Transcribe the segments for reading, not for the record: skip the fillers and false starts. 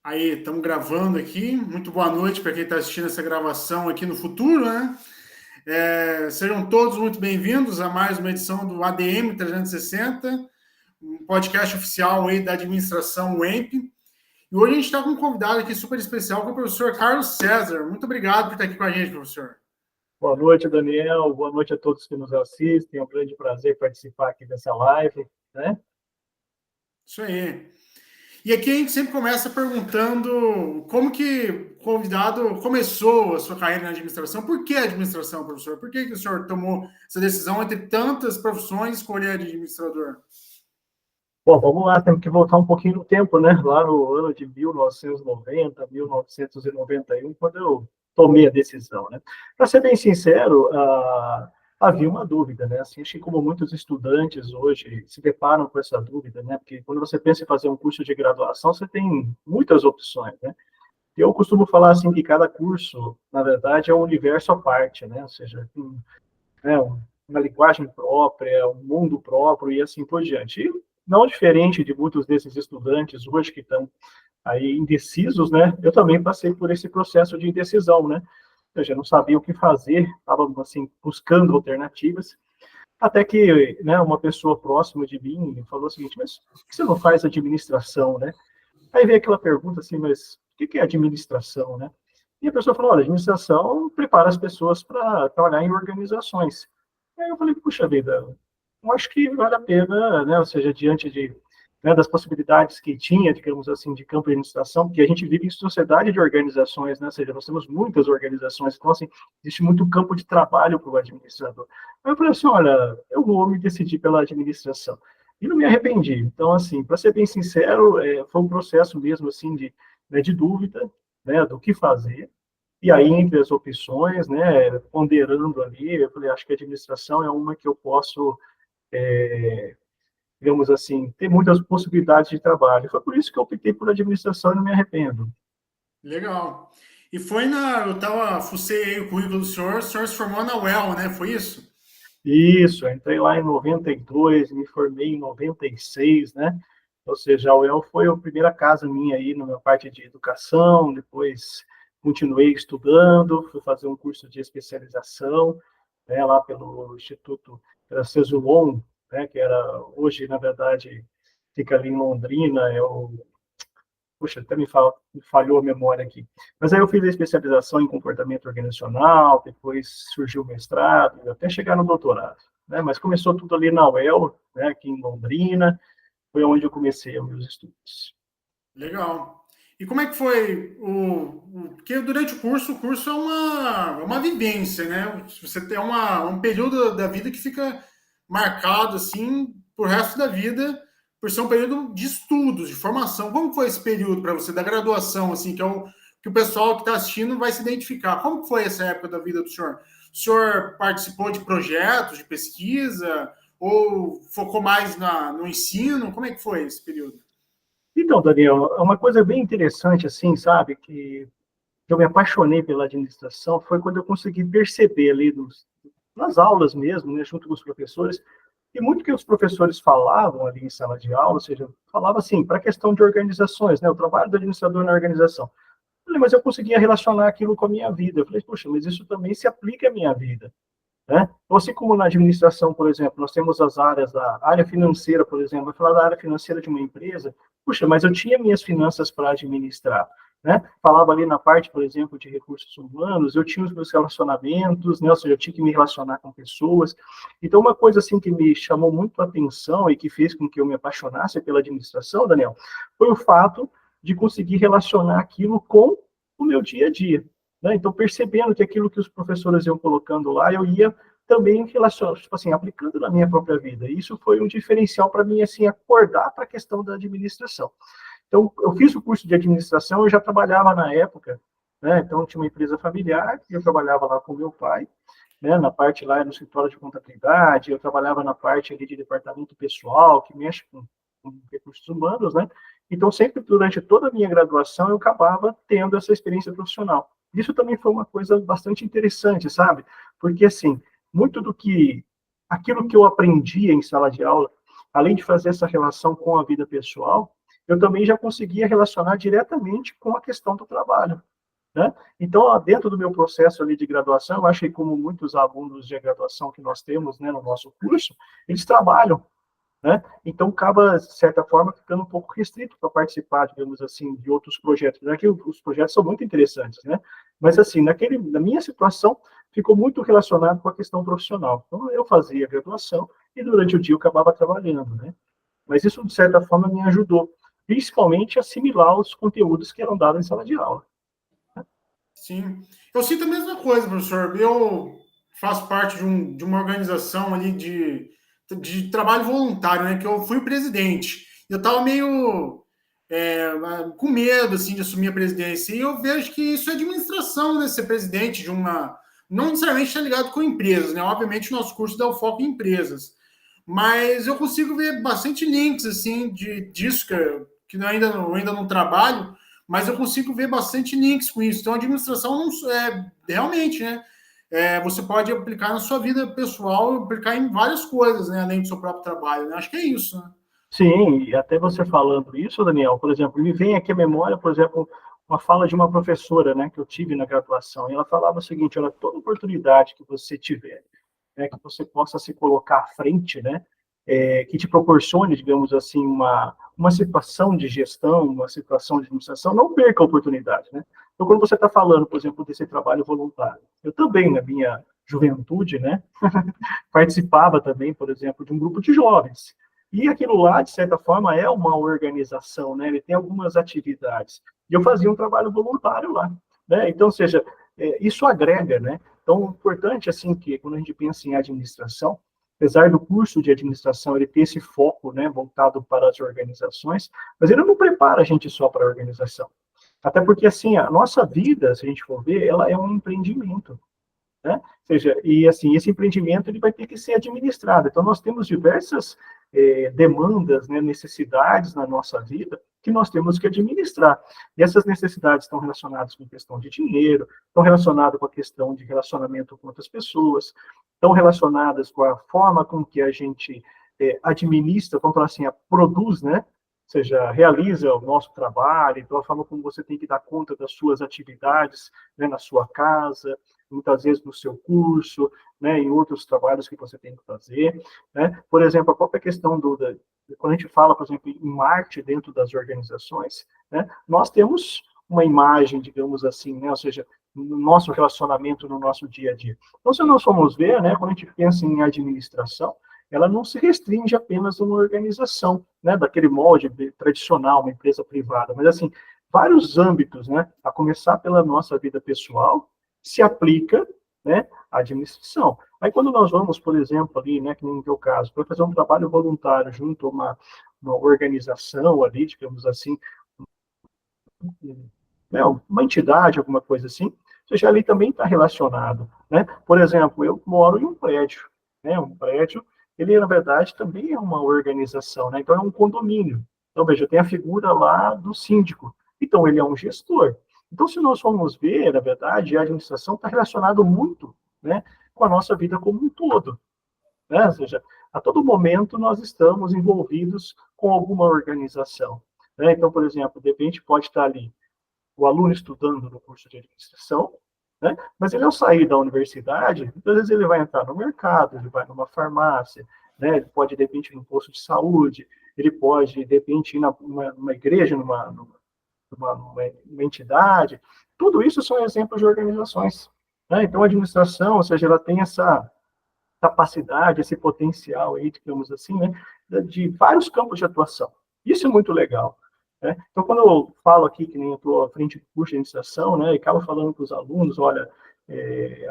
Aí, estamos gravando aqui. Muito boa noite para quem está assistindo essa gravação aqui no futuro, né? Sejam todos muito bem-vindos a mais uma edição do ADM 360, um podcast oficial aí da administração UEMP. E hoje a gente está com um convidado aqui super especial, que é o professor Carlos César. Muito obrigado por estar aqui com a gente, professor. Boa noite, Daniel. Boa noite a todos que nos assistem. É um grande prazer participar aqui dessa live, né? Isso aí. E aqui a gente sempre começa perguntando como que o convidado começou a sua carreira na administração. Por que a administração, professor? Por que o senhor tomou essa decisão entre tantas profissões escolher de administrador? Bom, vamos lá, temos que voltar um pouquinho no tempo, né? Lá no ano de 1990, 1991, quando eu tomei a decisão, né? Para ser bem sincero, havia uma dúvida, né? Assim, acho que como muitos estudantes hoje se deparam com essa dúvida, né? Porque quando você pensa em fazer um curso de graduação, você tem muitas opções, né? Eu costumo falar assim que cada curso, na verdade, é um universo à parte, né? Ou seja, né, uma linguagem própria, um mundo próprio e assim por diante. E não diferente de muitos desses estudantes hoje que estão aí indecisos, né? Eu também passei por esse processo de indecisão, né? Eu já não sabia o que fazer, estava assim buscando alternativas, até que, né, uma pessoa próxima de mim falou o seguinte: mas por que você não faz administração, né? Aí veio aquela pergunta assim, mas o que é administração, né? E a pessoa falou: olha, administração prepara as pessoas para trabalhar em organizações. Aí eu falei: puxa vida, eu acho que vale a pena, né? Ou seja, diante de, né, das possibilidades que tinha, digamos assim, de campo de administração, porque a gente vive em sociedade de organizações, né? Ou seja, nós temos muitas organizações, então, assim, existe muito campo de trabalho para o administrador. Aí eu falei assim: olha, eu vou me decidir pela administração. E não me arrependi. Então, assim, para ser bem sincero, foi um processo mesmo, assim, né, de dúvida, né, do que fazer. E aí, entre as opções, né, ponderando ali, eu falei: acho que a administração é uma que eu posso, digamos assim, ter muitas possibilidades de trabalho. Foi por isso que eu optei por administração e não me arrependo. Legal. E foi fucei aí o currículo do senhor, o senhor se formou na UEL, né? Foi isso? Isso, eu entrei lá em 92, me formei em 96, né? Ou seja, a UEL foi a primeira casa minha aí na parte de educação, depois continuei estudando, fui fazer um curso de especialização, né, lá pelo Instituto Cesulon, né, que era hoje, na verdade, fica ali em Londrina, puxa, até me falhou a memória aqui. Mas aí eu fiz a especialização em comportamento organizacional, depois surgiu o mestrado, até chegar no doutorado, né? Mas começou tudo ali na UEL, né, aqui em Londrina, foi onde eu comecei os meus estudos. Legal. E como é que foi porque durante o curso é uma vivência, né? Você tem um período da vida que fica marcado, assim, pro resto da vida, por ser um período de estudos, de formação. Como foi esse período para você, da graduação, assim, que o pessoal que está assistindo vai se identificar? Como foi essa época da vida do senhor? O senhor participou de projetos, de pesquisa, ou focou mais no ensino? Como é que foi esse período? Então, Daniel, é uma coisa bem interessante, assim, sabe, que eu me apaixonei pela administração foi quando eu consegui perceber ali nas aulas mesmo, né, junto com os professores, e muito que os professores falavam ali em sala de aula, ou seja, falava assim, para a questão de organizações, né, o trabalho do administrador na organização. Eu falei: mas eu conseguia relacionar aquilo com a minha vida. Eu falei: puxa, mas isso também se aplica à minha vida, né? Então, assim como na administração, por exemplo, nós temos as áreas da área financeira, por exemplo, vai falar da área financeira de uma empresa, puxa, mas eu tinha minhas finanças para administrar, né? Falava ali na parte, por exemplo, de recursos humanos, eu tinha os meus relacionamentos, né? Ou seja, eu tinha que me relacionar com pessoas. Então, uma coisa assim que me chamou muito a atenção e que fez com que eu me apaixonasse pela administração, Daniel, foi o fato de conseguir relacionar aquilo com o meu dia a dia, né? Então, percebendo que aquilo que os professores iam colocando lá, eu ia também relacionando, tipo assim, aplicando na minha própria vida. E isso foi um diferencial para mim, assim, acordar para a questão da administração. Então, eu fiz o curso de administração, eu já trabalhava na época, né? Então, tinha uma empresa familiar, e eu trabalhava lá com meu pai, né? Na parte lá no escritório de contabilidade, eu trabalhava na parte ali de departamento pessoal, que mexe com recursos humanos, né? Então, sempre durante toda a minha graduação, eu acabava tendo essa experiência profissional. Isso também foi uma coisa bastante interessante, sabe? Porque, assim, muito aquilo que eu aprendi em sala de aula, além de fazer essa relação com a vida pessoal, eu também já conseguia relacionar diretamente com a questão do trabalho, né? Então, dentro do meu processo ali de graduação, eu acho que como muitos alunos de graduação que nós temos, né, no nosso curso, eles trabalham, né? Então, acaba, de certa forma, ficando um pouco restrito para participar, digamos assim, de outros projetos. Aqui os projetos são muito interessantes, né? Mas, assim, na minha situação, ficou muito relacionado com a questão profissional. Então, eu fazia graduação e, durante o dia, eu acabava trabalhando, né? Mas isso, de certa forma, me ajudou, principalmente a assimilar os conteúdos que eram dados em sala de aula. Sim. Eu sinto a mesma coisa, professor. Eu faço parte de uma organização ali de trabalho voluntário, né? Que eu fui o presidente. Eu estava meio com medo, assim, de assumir a presidência. E eu vejo que isso é administração, né? Ser presidente de uma... Não necessariamente está ligado com empresas, né? Obviamente, o nosso curso dá o foco em empresas. Mas eu consigo ver bastante links, assim, disso que eu ainda não trabalho, mas eu consigo ver bastante links com isso. Então, a administração não é realmente, né? Você pode aplicar na sua vida pessoal, aplicar em várias coisas, né? Além do seu próprio trabalho, né? Acho que é isso, né? Sim, e até você falando isso, Daniel, por exemplo, me vem aqui à memória, por exemplo, uma fala de uma professora, né, que eu tive na graduação, e ela falava o seguinte: olha, toda oportunidade que você tiver, né, que você possa se colocar à frente, né, que te proporcione, digamos assim, uma situação de gestão, uma situação de administração, não perca a oportunidade, né? Então, quando você está falando, por exemplo, desse trabalho voluntário, eu também, na minha juventude, né, participava também, por exemplo, de um grupo de jovens. E aquilo lá, de certa forma, é uma organização, né? Ele tem algumas atividades. E eu fazia um trabalho voluntário lá, né? Então, ou seja, isso agrega, né? Então, o importante, assim, que quando a gente pensa em administração, apesar do curso de administração ele ter esse foco, né, voltado para as organizações, mas ele não prepara a gente só para a organização. Até porque, assim, a nossa vida, se a gente for ver, ela é um empreendimento, né? Ou seja, e assim, esse empreendimento ele vai ter que ser administrado. Então, nós temos diversas demandas, né, necessidades na nossa vida que nós temos que administrar. E essas necessidades estão relacionadas com questão de dinheiro, estão relacionadas com a questão de relacionamento com outras pessoas, estão relacionadas com a forma com que a gente administra, vamos falar assim, produz, né? Ou seja, realiza o nosso trabalho, então a forma como você tem que dar conta das suas atividades, né, na sua casa, muitas vezes no seu curso, né, em outros trabalhos que você tem que fazer, né? Por exemplo, a própria questão quando a gente fala, por exemplo, em marketing dentro das organizações, né, nós temos uma imagem, digamos assim, né, ou seja, no nosso relacionamento, no nosso dia a dia. Então, se nós formos ver, né, quando a gente pensa em administração, ela não se restringe apenas a uma organização, né, daquele molde tradicional, uma empresa privada, mas assim, vários âmbitos, né, a começar pela nossa vida pessoal, se aplica, né, à administração. Aí quando nós vamos, por exemplo, ali, né, que no teu caso, para fazer um trabalho voluntário junto a uma organização ali, digamos assim, né, uma entidade, alguma coisa assim, ou seja, ali também está relacionado, né? Por exemplo, eu moro em um prédio, né? Um prédio, ele na verdade também é uma organização, né? Então é um condomínio. Então veja, tem a figura lá do síndico. Então ele é um gestor. Então se nós formos ver, na verdade, a administração está relacionado muito, né, com a nossa vida como um todo, né? Ou seja, a todo momento nós estamos envolvidos com alguma organização, né? Então, por exemplo, de repente pode estar ali o aluno estudando no curso de administração, né? Mas ele, ao sair da universidade, muitas vezes ele vai entrar no mercado, ele vai numa farmácia, né? Ele pode, de repente, ir num posto de saúde, ele pode, de repente, ir numa igreja, numa entidade. Tudo isso são exemplos de organizações, né? Então, a administração, ou seja, ela tem essa capacidade, esse potencial aí, digamos assim, né, de vários campos de atuação. Isso é muito legal, né? Então, quando eu falo aqui, que nem eu estou à frente do curso de administração, né, e acabo falando para os alunos, olha,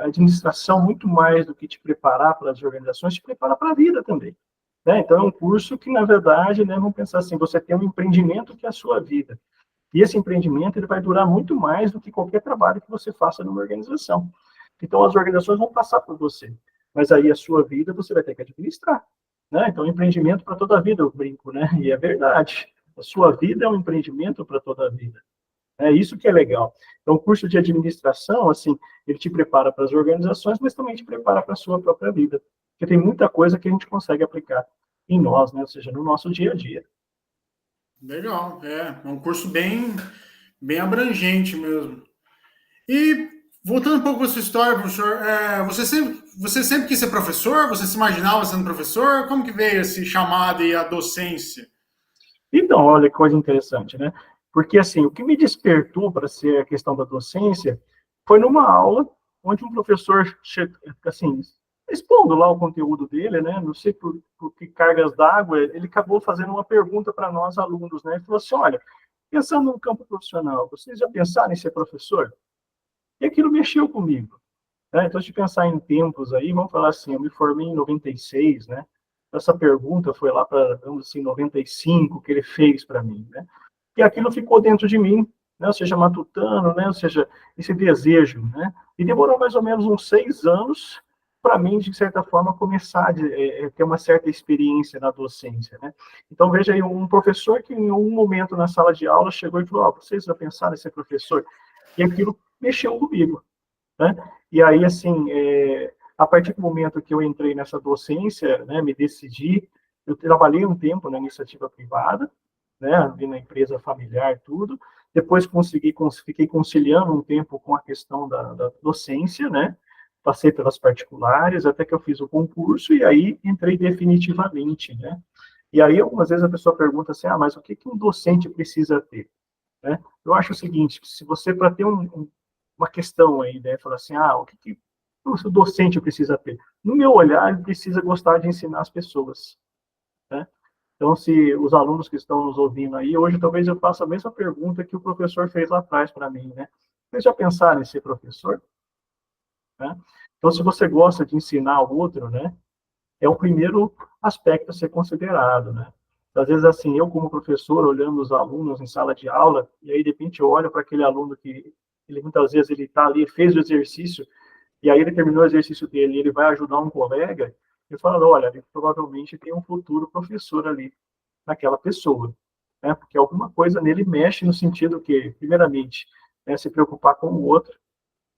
a administração, muito mais do que te preparar para as organizações, te prepara para a vida também, né? Então, é um curso que, na verdade, né, vamos pensar assim, você tem um empreendimento que é a sua vida. E esse empreendimento ele vai durar muito mais do que qualquer trabalho que você faça numa organização. Então, as organizações vão passar por você, mas aí a sua vida você vai ter que administrar, né? Então, empreendimento para toda a vida, eu brinco, né? E é verdade. A sua vida é um empreendimento para toda a vida. É isso que é legal. Então, o curso de administração, assim, ele te prepara para as organizações, mas também te prepara para a sua própria vida. Porque tem muita coisa que a gente consegue aplicar em nós, né? Ou seja, no nosso dia a dia. Legal, é um curso bem abrangente mesmo. E voltando um pouco para a sua história, professor, você sempre quis ser professor? Você se imaginava sendo professor? Como que veio esse chamado e a docência? Então, olha que coisa interessante, né? Porque, assim, o que me despertou para ser a questão da docência foi numa aula onde um professor, assim, expondo lá o conteúdo dele, né? Não sei por que cargas d'água, ele acabou fazendo uma pergunta para nós alunos, né? Ele falou assim, olha, pensando no campo profissional, vocês já pensaram em ser professor? E aquilo mexeu comigo. Né? Então, se pensar em tempos aí, vamos falar assim, eu me formei em 96, né? Essa pergunta foi lá para, vamos assim, 95 que ele fez para mim, né? E aquilo ficou dentro de mim, né? Ou seja, matutando, né? Ou seja, esse desejo, né? E demorou mais ou menos uns 6 anos para mim, de certa forma, começar a ter uma certa experiência na docência, né? Então, veja aí, um professor que em um momento na sala de aula chegou e falou, oh, vocês já pensaram em ser professor? E aquilo mexeu comigo, né? E aí, assim, a partir do momento que eu entrei nessa docência, né, me decidi, eu trabalhei um tempo na iniciativa privada, né, ali na empresa familiar, tudo, depois fiquei conciliando um tempo com a questão da docência, né, passei pelas particulares, até que eu fiz o concurso, e aí entrei definitivamente, né. E aí, algumas vezes a pessoa pergunta assim, mas o que que um docente precisa ter? Né? Eu acho o seguinte, se você, para ter uma questão aí, né, falar assim, o que o docente precisa ter? No meu olhar, ele precisa gostar de ensinar as pessoas, né? Então, se os alunos que estão nos ouvindo aí, hoje talvez eu faça a mesma pergunta que o professor fez lá atrás para mim, né? Vocês já pensaram em ser professor? Né? Então, se você gosta de ensinar o outro, né, é o primeiro aspecto a ser considerado, né? Às vezes, assim, eu como professor, olhando os alunos em sala de aula, e aí, de repente, eu olho para aquele aluno que, ele, muitas vezes, ele está ali, fez o exercício, e aí ele terminou o exercício dele, e ele vai ajudar um colega, eu falo, olha, ele provavelmente tem um futuro professor ali, naquela pessoa, né? Porque alguma coisa nele mexe no sentido que, primeiramente, né, se preocupar com o outro,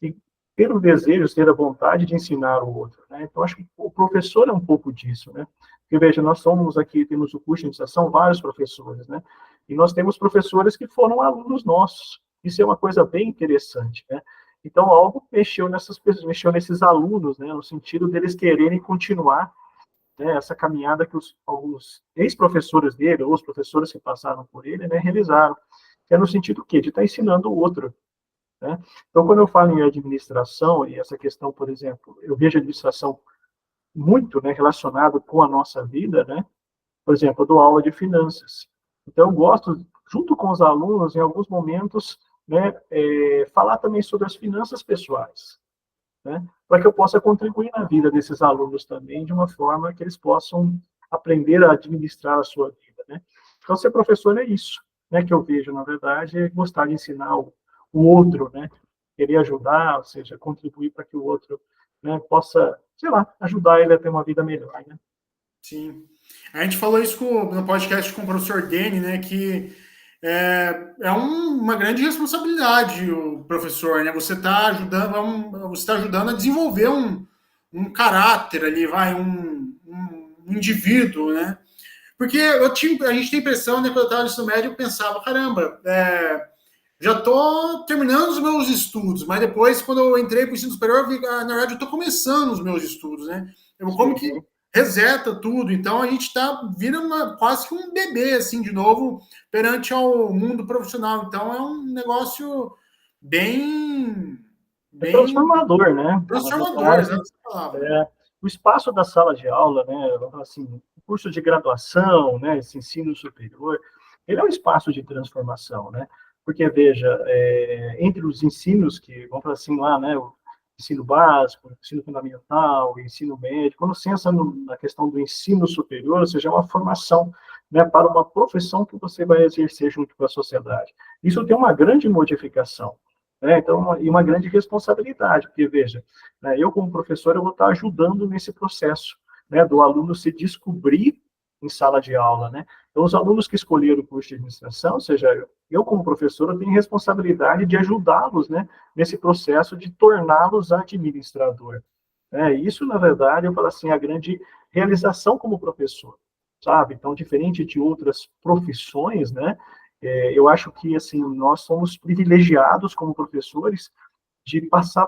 e ter o desejo, ter a vontade de ensinar o outro, né? Então, acho que o professor é um pouco disso, né? Porque, veja, nós somos aqui, temos o curso de iniciação, vários professores, né? E nós temos professores que foram alunos nossos. Isso é uma coisa bem interessante, né? Então, algo mexeu nessas pessoas, mexeu nesses alunos, né? No sentido deles quererem continuar, né, essa caminhada que alguns ex-professores dele, ou os professores que passaram por ele, né, realizaram. É no sentido quê? De estar ensinando o outro, né? Então, quando eu falo em administração, e essa questão, por exemplo, eu vejo a administração muito, né, relacionado com a nossa vida, né? Por exemplo, eu dou aula de finanças. Então, eu gosto, junto com os alunos, em alguns momentos, né, falar também sobre as finanças pessoais, né? Para que eu possa contribuir na vida desses alunos também, de uma forma que eles possam aprender a administrar a sua vida, né? Então, ser professor é isso, né? Que eu vejo, na verdade, é gostar de ensinar o outro, né? Querer ajudar, ou seja, contribuir para que o outro, né, possa, sei lá, ajudar ele a ter uma vida melhor, né? Sim. A gente falou isso no podcast com o professor Dene, né? Que uma grande responsabilidade o professor, né? Você está ajudando a desenvolver um caráter ali, um indivíduo, né? Porque a gente tem a impressão, né, quando eu estava no ensino médio, eu pensava, caramba, já estou terminando os meus estudos, mas depois, quando eu entrei para o ensino superior, eu vi, na verdade, eu estou começando os meus estudos, né? Como que Sim. reseta tudo? Então, a gente vira quase que um bebê, assim, de novo, perante ao mundo profissional. Então, é um negócio bem, É bem transformador, né? Na transformador, verdade, exato essa palavra. o espaço da sala de aula, né, assim, o curso de graduação, né, esse ensino superior, ele é um espaço de transformação, né? Porque, veja, entre os ensinos que, vamos falar assim, lá, né, o ensino básico, o ensino fundamental, o ensino médio, quando você entra na questão do ensino superior, ou seja, é uma formação, né, para uma profissão que você vai exercer junto com a sociedade. Isso tem uma grande modificação, né? Então, e uma grande responsabilidade, porque, veja, né, eu, como professor, eu vou estar ajudando nesse processo, né, do aluno se descobrir em sala de aula, né? Então, os alunos que escolheram o curso de administração, ou seja, eu, como professor, eu tenho responsabilidade de ajudá-los, né, nesse processo de torná-los administrador. Isso, na verdade, eu falo assim, a grande realização como professor. sabe? Então, diferente de outras profissões, né? Eu acho que, assim, nós somos privilegiados como professores de passar,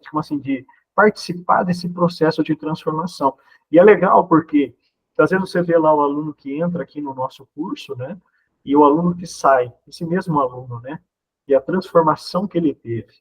como assim, de participar desse processo de transformação. E é legal porque, às vezes, você vê lá o aluno que entra aqui no nosso curso, né? E o aluno que sai, esse mesmo aluno, né? E a transformação que ele teve,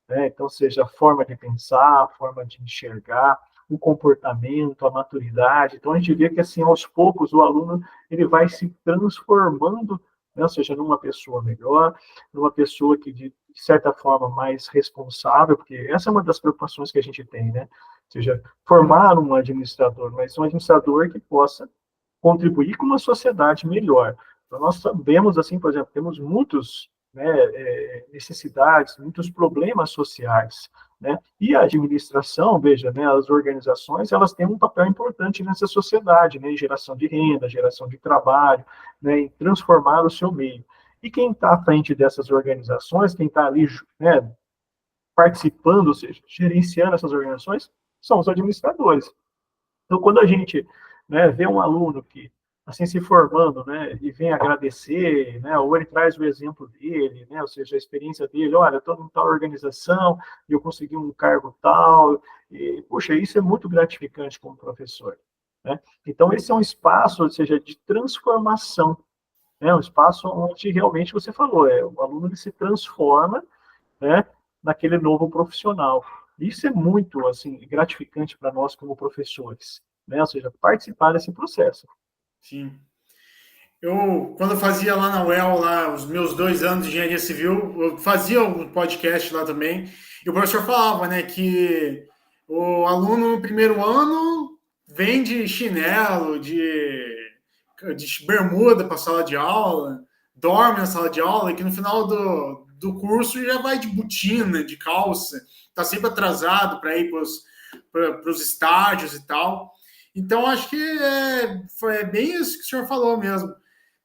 né? Então, seja a forma de pensar, a forma de enxergar, o comportamento, a maturidade. Então, a gente vê que, assim, aos poucos, o aluno ele vai se transformando, né? Ou seja, numa pessoa melhor, numa pessoa que, de certa forma, mais responsável, porque essa é uma das preocupações que a gente tem, né? Ou seja, formar um administrador, mas um administrador que possa contribuir com uma sociedade melhor. Então, nós sabemos, assim, por exemplo, temos muitos, né, necessidades, muitos problemas sociais, né? E a administração, veja, né, as organizações, elas têm um papel importante nessa sociedade, né, em geração de renda, geração de trabalho, né, em transformar o seu meio. E quem está à frente dessas organizações, quem está ali, né, participando, ou seja, gerenciando essas organizações, são os administradores. Então, quando a gente, né, vê um aluno que assim se formando, né, e vem agradecer, né, ou ele traz o exemplo dele, né, ou seja, a experiência dele, olha, estou em tal organização e eu consegui um cargo tal, e, puxa, isso é muito gratificante como professor, né? Então, esse é um espaço, ou seja, de transformação, né, um espaço onde realmente você falou, o aluno ele se transforma, né, naquele novo profissional. Isso é muito assim gratificante para nós como professores, né? Ou seja, participar desse processo. Sim. Quando eu fazia lá na UEL, lá, os meus 2 anos de engenharia civil, eu fazia um podcast lá também, e o professor falava, né, que o aluno no primeiro ano vem de chinelo, de bermuda para a sala de aula, dorme na sala de aula, e que no final do curso já vai de botina, de calça, está sempre atrasado para ir para os estágios e tal. Então, acho que foi bem isso que o senhor falou mesmo.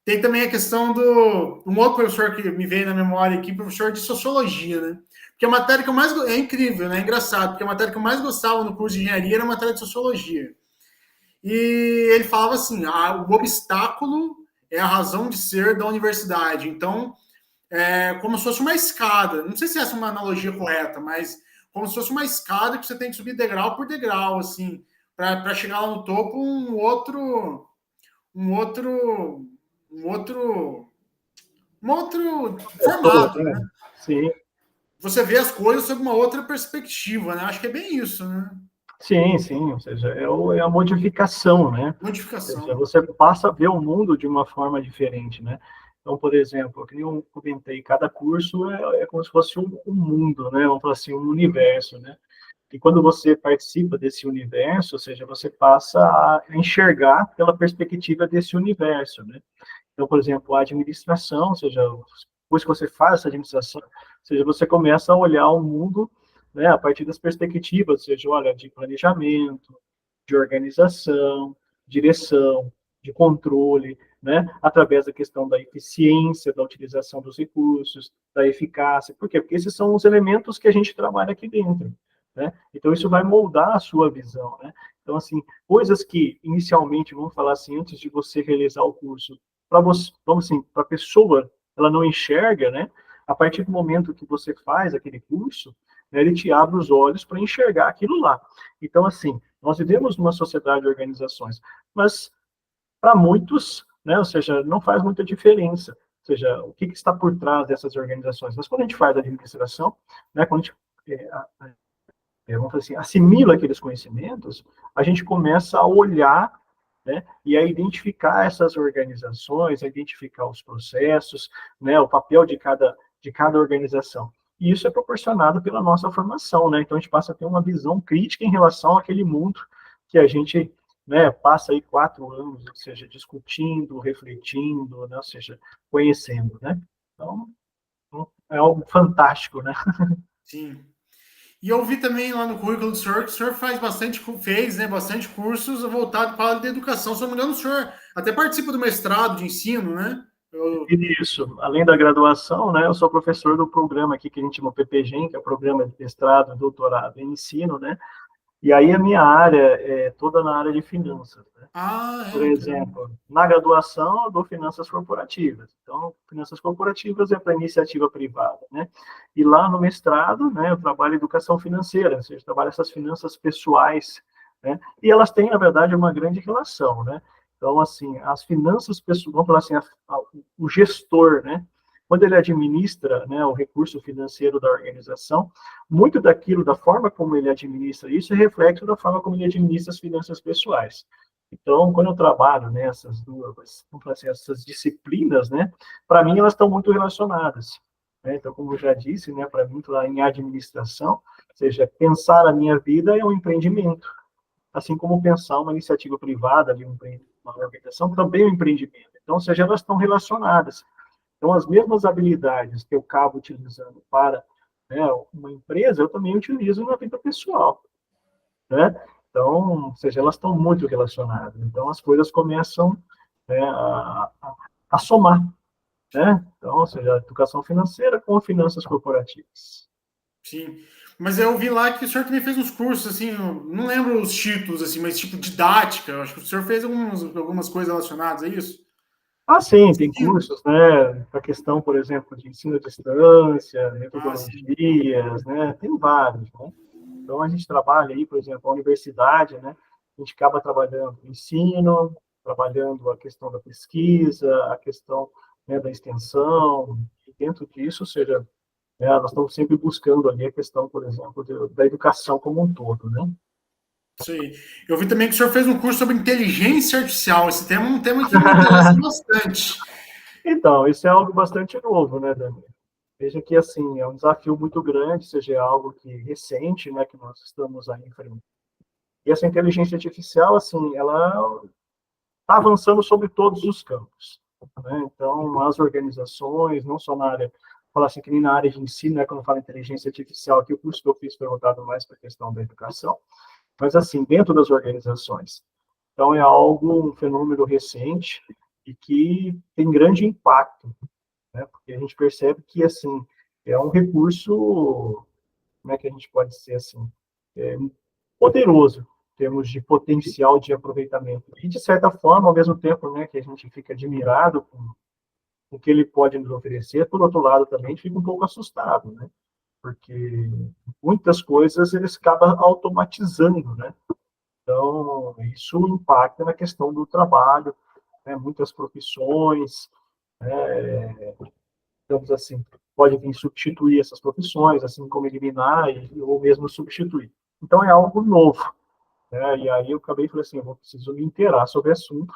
Tem também a questão do. Um outro professor que me veio na memória aqui, professor de sociologia, né? Porque a matéria que eu mais. É incrível, né? É engraçado, porque a matéria que eu mais gostava no curso de engenharia era a matéria de sociologia. E ele falava assim: o obstáculo é a razão de ser da universidade. Então, como se fosse uma escada. Não sei se essa é uma analogia correta, mas como se fosse uma escada que você tem que subir degrau por degrau, assim, para chegar lá no topo um outro um outro, um outro Pessoas, formato, né? né? Sim, Você vê as coisas sob uma outra perspectiva, né? Acho que é bem isso, né? sim, sim. Ou seja, é a modificação, né? Ou seja, Modificação. você passa a ver o mundo de uma forma diferente, né? Então, por exemplo, que eu comentei, cada curso é como se fosse um mundo, né? Vamos falar assim, um universo, né? E quando você participa desse universo, ou seja, você passa a enxergar pela perspectiva desse universo, né? Então, por exemplo, a administração, ou seja, depois que você faz essa administração, ou seja, você começa a olhar o mundo, né, a partir das perspectivas, ou seja, olha, de planejamento, de organização, direção, de controle, né, através da questão da eficiência, da utilização dos recursos, da eficácia. Por quê? Porque esses são os elementos que a gente trabalha aqui dentro, né? Então, isso vai moldar a sua visão, né? Então, assim, coisas que inicialmente, vamos falar assim, antes de você realizar o curso, para você, vamos assim, para a pessoa, ela não enxerga, né? A partir do momento que você faz aquele curso, né, ele te abre os olhos para enxergar aquilo lá. Então, assim, nós vivemos numa sociedade de organizações, mas para muitos, né, ou seja, não faz muita diferença. Ou seja, o que está por trás dessas organizações. Mas quando a gente faz a administração, né, quando a gente vamos fazer assim, assimila aqueles conhecimentos, a gente começa a olhar, né, e a identificar essas organizações, a identificar os processos, né, o papel de cada organização. E isso é proporcionado pela nossa formação, né? Então a gente passa a ter uma visão crítica em relação àquele mundo que a gente, né, passa aí 4 anos, ou seja, discutindo, refletindo, né, ou seja, conhecendo, né? Então é algo fantástico, né? Sim. E eu vi também lá no currículo do senhor que o senhor fez, né, bastante cursos voltados para a área da educação. Se não me engano, o senhor até participa do mestrado de ensino, né? Isso, além da graduação, né, eu sou professor do programa aqui que a gente chama PPGEM, que é o Programa de Mestrado, Doutorado em Ensino, né, E aí a minha área é toda na área de finanças, né? Ah, Por é, que legal. exemplo, na graduação eu dou finanças corporativas. Então, finanças corporativas é para iniciativa privada, né? E lá no mestrado, né, eu trabalho educação financeira, ou seja, eu trabalho essas finanças pessoais, né? E elas têm, na verdade, uma grande relação, né? Então, assim, as finanças pessoais, vamos falar assim, o gestor, né? Quando ele administra, né, o recurso financeiro da organização, muito daquilo, da forma como ele administra isso, é reflexo da forma como ele administra as finanças pessoais. Então, quando eu trabalho nessas duas, vamos falar assim, essas disciplinas, né, para mim elas estão muito relacionadas. Né? Então, como eu já disse, né, para mim, lá em administração, ou seja, pensar a minha vida é um empreendimento, assim como pensar uma iniciativa privada, ali, uma organização, também é um empreendimento. Então, ou seja, elas estão relacionadas. Então, as mesmas habilidades que eu acabo utilizando para, né, uma empresa, eu também utilizo na vida pessoal, né? Então, ou seja, elas estão muito relacionadas. Então, as coisas começam, né, a somar, né? Então, ou seja, a educação financeira com finanças corporativas. Sim. Mas eu vi lá que o senhor também fez uns cursos, assim, eu não lembro os títulos, assim, mas tipo didática. Eu acho que o senhor fez algumas coisas relacionadas a isso. Ah, sim, tem Sim. cursos, né, para questão, por exemplo, de ensino à distância, Ah, sim. metodologias, né, tem vários, né? Então, a gente trabalha aí, por exemplo, a universidade, né, a gente acaba trabalhando o ensino, trabalhando a questão da pesquisa, a questão, né, da extensão, e dentro disso, ou seja, né, nós estamos sempre buscando ali a questão, por exemplo, da educação como um todo, né? Isso aí. Eu vi também que o senhor fez um curso sobre inteligência artificial. Esse tema é um tema que me interessa bastante. Então, isso é algo bastante novo, né, Dani? Veja que, assim, é um desafio muito grande, seja, é algo que recente, né, que nós estamos aí enfrentando. E essa inteligência artificial, assim, ela está avançando sobre todos os campos, né? Então, as organizações, não só na área, falar assim, que nem na área de ensino, né, quando eu falo inteligência artificial, aqui o curso que eu fiz foi voltado mais para a questão da educação, mas, assim, dentro das organizações. Então, é algo, um fenômeno recente e que tem grande impacto, né? Porque a gente percebe que, assim, é um recurso, como é que a gente pode dizer assim, é, poderoso, em termos de potencial de aproveitamento. E, de certa forma, ao mesmo tempo, né, que a gente fica admirado com o que ele pode nos oferecer, por outro lado, também a gente fica um pouco assustado, né? Porque muitas coisas eles acabam automatizando, né? Então, isso impacta na questão do trabalho, né? Muitas profissões, digamos assim, pode vir substituir essas profissões, assim como eliminar ou mesmo substituir. Então, é algo novo, né? E aí eu acabei falando assim, eu vou preciso me inteirar sobre o assunto,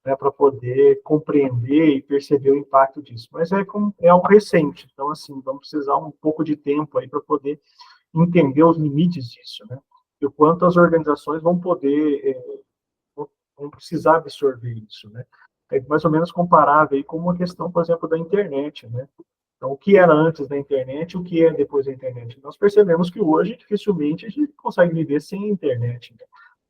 né, para poder compreender e perceber o impacto disso. Mas é algo recente, então, assim, vamos precisar um pouco de tempo aí para poder entender os limites disso, né? E o quanto as organizações vão poder, vão precisar absorver isso, né? É mais ou menos comparável aí com uma questão, por exemplo, da internet, né? Então, o que era antes da internet e o que é depois da internet? Nós percebemos que hoje, dificilmente, a gente consegue viver sem a internet, né?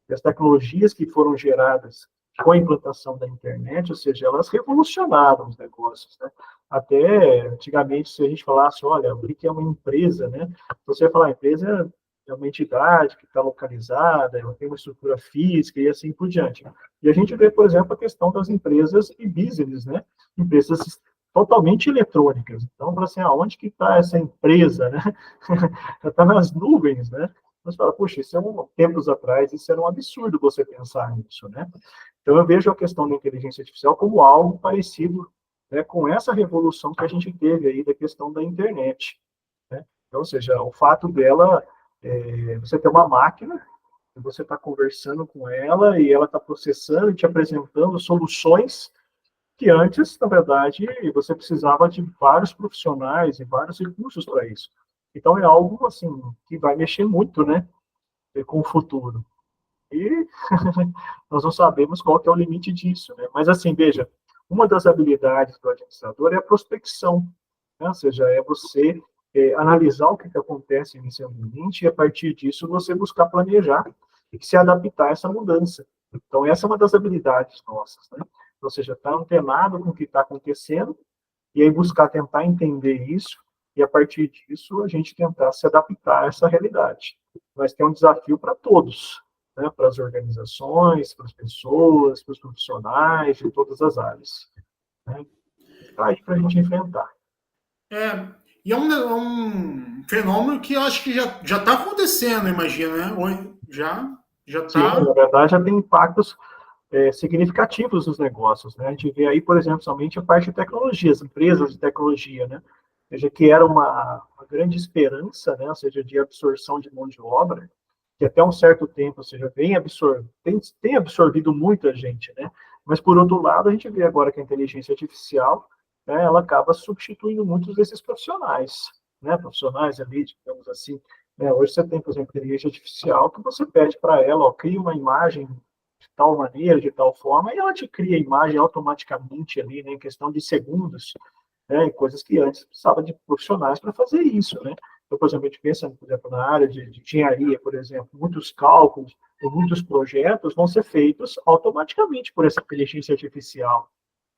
E as tecnologias que foram geradas com a implantação da internet, ou seja, elas revolucionaram os negócios, né? Até antigamente, se a gente falasse, olha, o que é uma empresa, né? Você ia falar, a empresa é uma entidade que está localizada, ela tem uma estrutura física e assim por diante. E a gente vê, por exemplo, a questão das empresas e business, né? Empresas totalmente eletrônicas. Então, assim, aonde que está essa empresa, né? Está nas nuvens, né? Mas fala, puxa, isso é tempos atrás, isso era um absurdo você pensar nisso, né? Então, eu vejo a questão da inteligência artificial como algo parecido, né, com essa revolução que a gente teve aí da questão da internet, né? Então, ou seja, o fato dela, você ter uma máquina, você está conversando com ela e ela está processando e te apresentando soluções que antes, na verdade, você precisava de vários profissionais e vários recursos para isso. Então, é algo, assim, que vai mexer muito, né, com o futuro. E nós não sabemos qual que é o limite disso, né? Mas, assim, veja, uma das habilidades do administrador é a prospecção, né? Ou seja, é você analisar o que acontece nesse ambiente e, a partir disso, você buscar planejar e se adaptar a essa mudança. Então, essa é uma das habilidades nossas, né? Ou seja, estar antenado com o que está acontecendo e aí buscar tentar entender isso e a partir disso a gente tentar se adaptar a essa realidade. Mas tem um desafio para todos, né? Para as organizações, para as pessoas, para os profissionais de todas as áreas. Né? Está aí para a gente enfrentar. E é um fenômeno que eu acho que já está acontecendo, imagina, né? Ou já Sim, está. na verdade, já tem impactos significativos nos negócios. Né? A gente vê aí, por exemplo, somente a parte de tecnologia, as empresas de tecnologia, né? Ou seja, que era uma grande esperança, né? Ou seja, de absorção de mão de obra, que até um certo tempo, ou seja, tem absorvido muita gente, né? Mas, por outro lado, a gente vê agora que a inteligência artificial, né, ela acaba substituindo muitos desses profissionais, né? Profissionais ali, digamos assim. Né? Hoje você tem, por exemplo, inteligência artificial que você pede para ela, ó, cria uma imagem de tal maneira, de tal forma, e ela te cria a imagem automaticamente ali, né, em questão de segundos, né, coisas que antes precisava de profissionais para fazer isso, né. Então, por exemplo, a gente pensa, por exemplo, na área de engenharia, por exemplo, muitos cálculos, ou muitos projetos vão ser feitos automaticamente por essa inteligência artificial,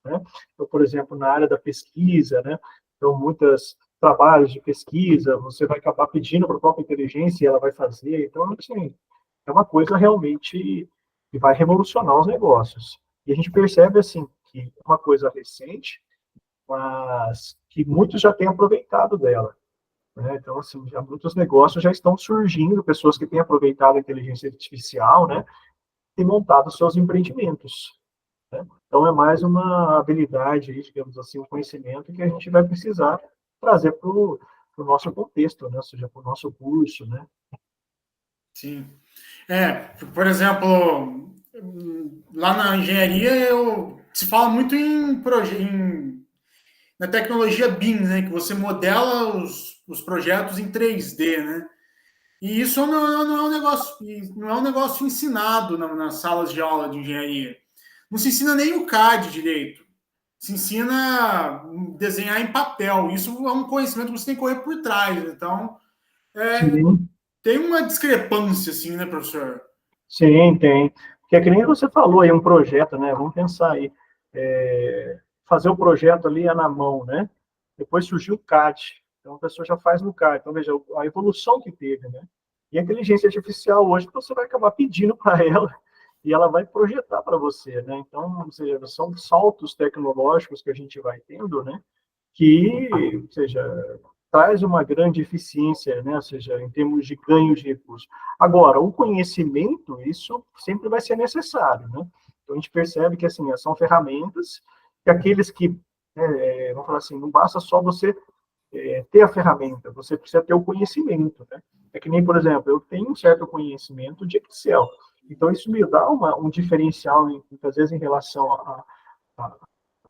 né. Então, por exemplo, na área da pesquisa, né, então, muitos trabalhos de pesquisa, você vai acabar pedindo para a própria inteligência e ela vai fazer, então, assim, é uma coisa realmente que vai revolucionar os negócios. E a gente percebe, assim, que é uma coisa recente, mas que muitos já têm aproveitado dela. Né? Então, assim, já muitos negócios já estão surgindo, pessoas que têm aproveitado a inteligência artificial, né, e montado seus empreendimentos. Né? Então, é mais uma habilidade, digamos assim, um conhecimento que a gente vai precisar trazer para o nosso contexto, né? Ou seja, para o nosso curso, né? Sim. Por exemplo, lá na engenharia se fala muito na tecnologia BIM, né? Que você modela os projetos em 3D, né? E isso não é um negócio, não é um negócio ensinado nas salas de aula de engenharia. Não se ensina nem o CAD direito. Se ensina a desenhar em papel. Isso é um conhecimento que você tem que correr por trás. Então, Sim, tem uma discrepância, assim, né, professor? sim, tem. Porque é que nem você falou aí, um projeto, né? Vamos pensar aí. Fazer o projeto ali é na mão, né? Depois surgiu o CAD. Então a pessoa já faz no CAD. Então veja a evolução que teve, né? E a inteligência artificial hoje você vai acabar pedindo para ela e ela vai projetar para você, né? Então, ou seja, são saltos tecnológicos que a gente vai tendo, né? Que, ou seja, traz uma grande eficiência, né? Ou seja, em termos de ganho de recursos. Agora, o conhecimento, isso sempre vai ser necessário, né? Então, a gente percebe que, assim, são ferramentas que aqueles que, vamos falar assim, não basta só você ter a ferramenta, você precisa ter o conhecimento, né? É que nem, por exemplo, eu tenho um certo conhecimento de Excel, então isso me dá um diferencial, muitas vezes, em relação a,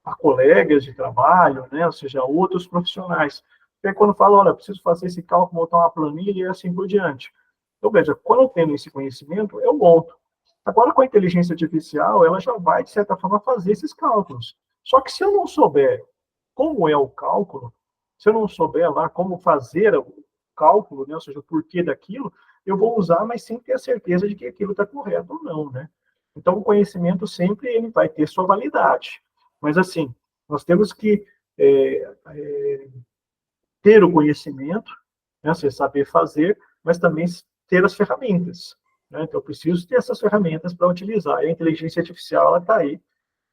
a colegas de trabalho, né? Ou seja, outros profissionais. Porque quando fala, olha, preciso fazer esse cálculo, montar uma planilha e assim por diante. Então, veja, quando eu tenho esse conhecimento, eu monto. Agora, com a inteligência artificial, ela já vai, de certa forma, fazer esses cálculos. Só que se eu não souber como é o cálculo, se eu não souber lá como fazer o cálculo, né, ou seja, o porquê daquilo, eu vou usar, mas sem ter a certeza de que aquilo está correto ou não, né? Então, o conhecimento sempre ele vai ter sua validade. Mas, assim, nós temos que ter o conhecimento, né, você saber fazer, mas também ter as ferramentas. Né? Então, eu preciso ter essas ferramentas para utilizar. E a inteligência artificial, ela está aí,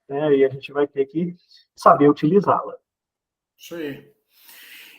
né, e a gente vai ter que saber utilizá-la. Isso aí.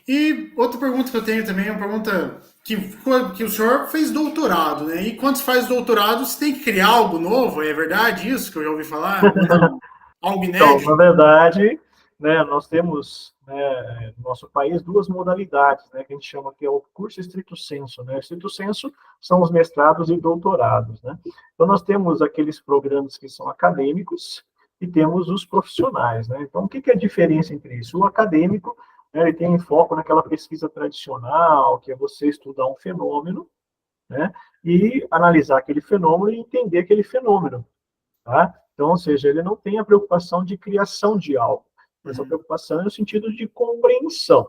E outra pergunta que eu tenho também é uma pergunta que o senhor fez doutorado, né? E quando se faz doutorado, você tem que criar algo novo, é verdade isso que eu já ouvi falar? Ou não? Algo Então, na inédito? verdade, né, nós temos, né, no nosso país duas modalidades, né, que a gente chama que é o curso estrito sensu, né? Estrito sensu são os mestrados e doutorados, né? Então nós temos aqueles programas que são acadêmicos e temos os profissionais, né? Então o que é a diferença entre isso? O acadêmico, né, ele tem foco naquela pesquisa tradicional, que é você estudar um fenômeno, né, e analisar aquele fenômeno e entender aquele fenômeno. Tá? Então, ou seja, ele não tem a preocupação de criação de algo, mas a Uhum. preocupação é no sentido de compreensão.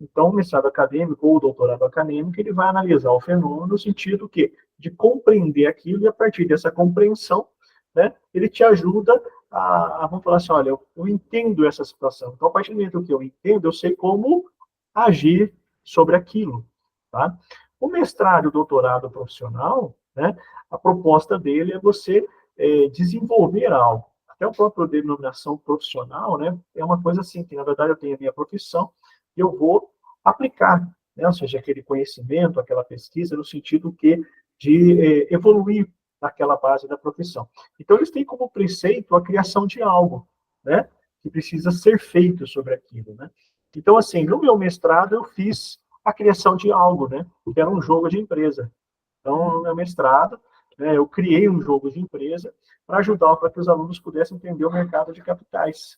Então, o mestrado acadêmico ou o doutorado acadêmico, ele vai analisar o fenômeno no sentido que de compreender aquilo e a partir dessa compreensão, né, ele te ajuda vamos falar assim, olha, eu entendo essa situação. Então, a partir do momento que eu entendo, eu sei como agir sobre aquilo, tá? O mestrado e o doutorado profissional, né, a proposta dele é você desenvolver algo. Até a própria denominação profissional, né, é uma coisa assim, que na verdade eu tenho a minha profissão e eu vou aplicar, né, ou seja, aquele conhecimento, aquela pesquisa, no sentido que de evoluir naquela base da profissão. Então, eles têm como preceito a criação de algo, né, que precisa ser feito sobre aquilo, né. Então, assim, no meu mestrado eu fiz a criação de algo, né, que era um jogo de empresa. Então, no meu mestrado, né, eu criei um jogo de empresa para ajudar, para que os alunos pudessem entender o mercado de capitais,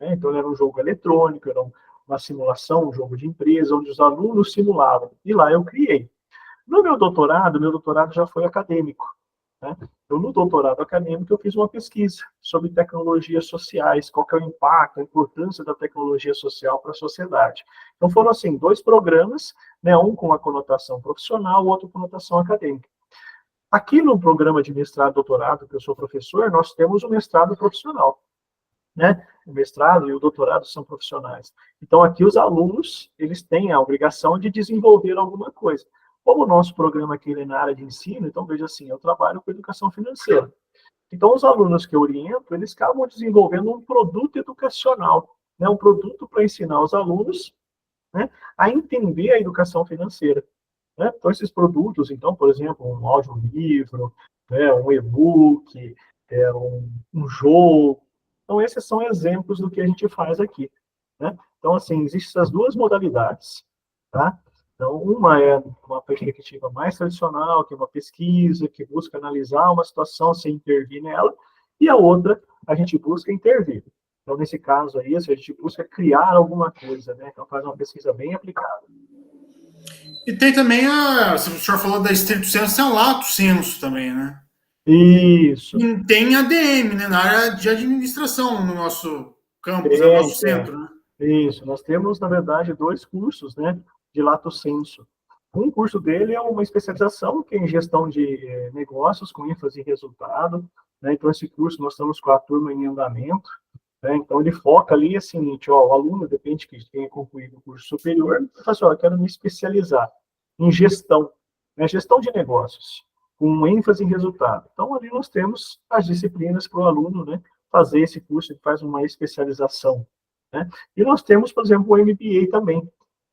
né. Então, era um jogo eletrônico, era uma simulação, um jogo de empresa, onde os alunos simulavam. E lá eu criei. No meu doutorado já foi acadêmico, né? Então, no doutorado acadêmico, eu fiz uma pesquisa sobre tecnologias sociais, qual que é o impacto, a importância da tecnologia social para a sociedade. Então, foram, assim, 2 programas, né, um com uma conotação profissional, o outro com conotação acadêmica. Aqui no programa de mestrado e doutorado, que eu sou professor, nós temos o mestrado profissional, né? O mestrado e o doutorado são profissionais. Então, aqui os alunos, eles têm a obrigação de desenvolver alguma coisa. Como o nosso programa aqui é na área de ensino, então, veja assim, eu trabalho com educação financeira. Então, os alunos que eu oriento, eles acabam desenvolvendo um produto educacional, né? Um produto para ensinar os alunos, né, a entender a educação financeira, né? Então, esses produtos, então, por exemplo, um audiolivro, né, um e-book, um jogo. Então, esses são exemplos do que a gente faz aqui, né? Então, assim, existem essas 2 modalidades, tá? Então, uma é uma perspectiva mais tradicional, que é uma pesquisa, que busca analisar uma situação sem intervir nela, e a outra, a gente busca intervir. Então, nesse caso aí, a gente busca criar alguma coisa, né? Então, faz uma pesquisa bem aplicada. E tem também se o senhor falou da estrito senso, tem o lato senso também, né? Isso. E tem ADM, né? Na área de administração, no nosso campus, é o nosso Tem. centro, né? Isso. Nós temos, na verdade, 2 cursos, né, de lato sensu. Um curso dele é uma especialização que é em gestão de negócios, com ênfase em resultado, né? Então, esse curso nós estamos com a turma em andamento, né? Então, ele foca ali, assim, ó, o aluno, depende que tenha concluído o curso superior, fala assim, ó, eu quero me especializar em gestão, né? Gestão de negócios, com ênfase em resultado. Então, ali nós temos as disciplinas para o aluno, né, fazer esse curso, ele faz uma especialização, né? E nós temos, por exemplo, o MBA também,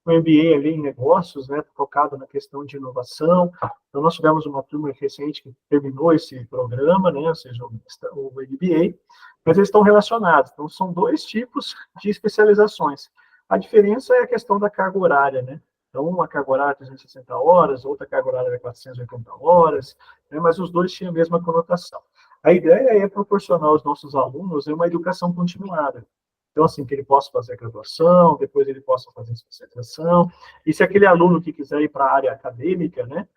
o MBA ali em negócios, né, focado na questão de inovação. Então, nós tivemos uma turma recente que terminou esse programa, né, ou seja, o MBA, mas eles estão relacionados. Então, são 2 tipos de especializações. A diferença é a questão da carga horária, né? Então, uma carga horária é 360 horas, outra carga horária é 480 horas, né, mas os 2 tinham a mesma conotação. A ideia é proporcionar aos nossos alunos uma educação continuada. Então, assim, que ele possa fazer a graduação, depois ele possa fazer a especialização, e se aquele aluno que quiser ir para a área acadêmica, né,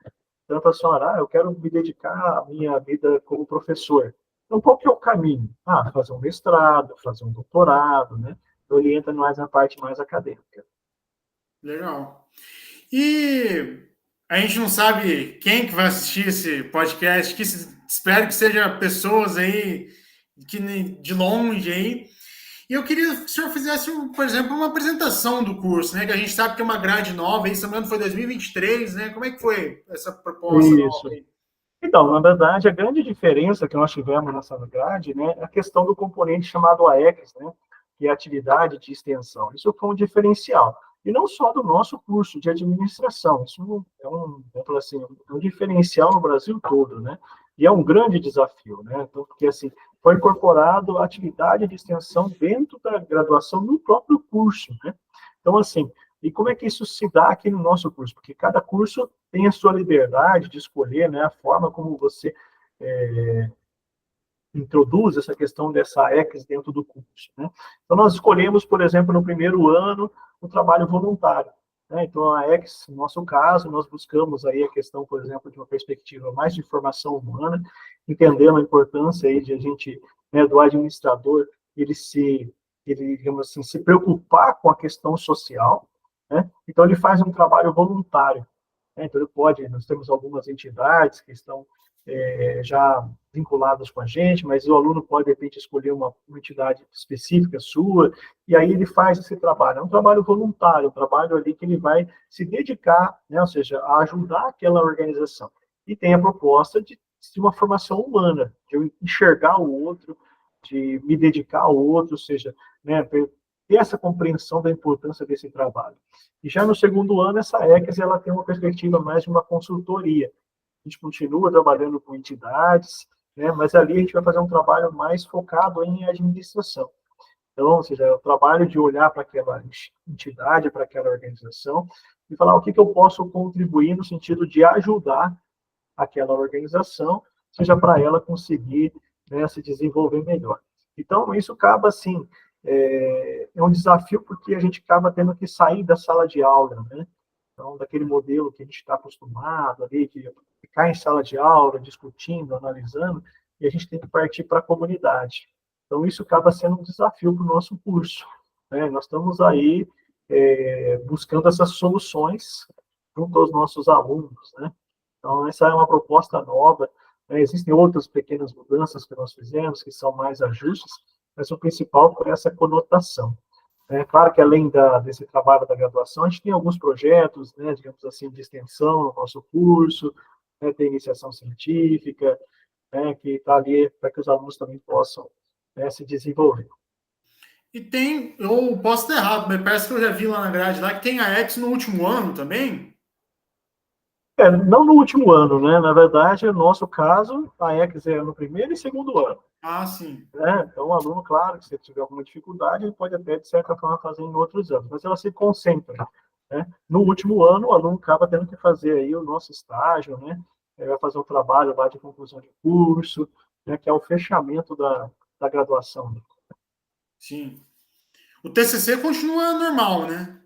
então, a pessoa, eu quero me dedicar à minha vida como professor. Então, qual que é o caminho? Fazer um mestrado, fazer um doutorado, né? Então, ele entra mais na parte mais acadêmica. Legal. E a gente não sabe quem que vai assistir esse podcast, espero que seja pessoas aí de longe aí. E eu queria que o senhor fizesse, por exemplo, uma apresentação do curso, né? Que a gente sabe que é uma grade nova, aí, se não me engano, foi 2023, né? Como é que foi essa proposta nova Isso. aí? Então, na verdade, a grande diferença que nós tivemos nessa grade, né, é a questão do componente chamado AEX, né, que é a atividade de extensão. Isso foi um diferencial. E não só do nosso curso de administração, isso vamos falar assim, é um diferencial no Brasil todo, né? E é um grande desafio, né? Então, porque assim, foi incorporado a atividade de extensão dentro da graduação no próprio curso, né? Então, assim, e como é que isso se dá aqui no nosso curso? Porque cada curso tem a sua liberdade de escolher, né, a forma como você introduz essa questão dessa EX dentro do curso, né? Então, nós escolhemos, por exemplo, no primeiro ano, o trabalho voluntário, né? Então, a EX, no nosso caso, nós buscamos aí a questão, por exemplo, de uma perspectiva mais de formação humana, entendendo a importância aí de a gente, né, do administrador, digamos assim, se preocupar com a questão social, né? Então, ele faz um trabalho voluntário, né? Então, nós temos algumas entidades que estão já vinculadas com a gente, mas o aluno pode, de repente, escolher uma entidade específica sua, e aí ele faz esse trabalho. É um trabalho voluntário, um trabalho ali que ele vai se dedicar, né, ou seja, a ajudar aquela organização. E tem a proposta de uma formação humana, de eu enxergar o outro, de me dedicar ao outro, ou seja, né, ter essa compreensão da importância desse trabalho. E já no segundo ano, essa ECAS, ela tem uma perspectiva mais de uma consultoria. A gente continua trabalhando com entidades, né, mas ali a gente vai fazer um trabalho mais focado em administração. Então, ou seja, é o trabalho de olhar para aquela entidade, para aquela organização, e falar o que eu posso contribuir no sentido de ajudar aquela organização, seja para ela conseguir, né, se desenvolver melhor. Então, isso acaba, assim, é um desafio porque a gente acaba tendo que sair da sala de aula, né? Então, daquele modelo que a gente está acostumado ali, de ficar em sala de aula, discutindo, analisando, e a gente tem que partir para a comunidade. Então, isso acaba sendo um desafio para o nosso curso, né? Nós estamos aí buscando essas soluções junto aos nossos alunos, né? Então, essa é uma proposta nova, né? Existem outras pequenas mudanças que nós fizemos, que são mais ajustes, mas o principal foi essa conotação. É claro que, além desse trabalho da graduação, a gente tem alguns projetos, né, digamos assim, de extensão no nosso curso, né, tem iniciação científica, né, que está ali para que os alunos também possam, né, se desenvolver. E tem, eu posso estar errado, mas parece que eu já vi lá na grade lá que tem a EX no último ano também. Não no último ano, né? Na verdade, no nosso caso, a EX é no primeiro e segundo ano. Ah, sim. Né? Então, o aluno, claro, que se tiver alguma dificuldade, ele pode até, de certa forma, fazer em outros anos, mas ela se concentra. Né? No último ano, o aluno acaba tendo que fazer aí o nosso estágio, né? Ele vai fazer um trabalho lá de conclusão de curso, né? Que é o fechamento da graduação. Sim. O TCC continua normal, né?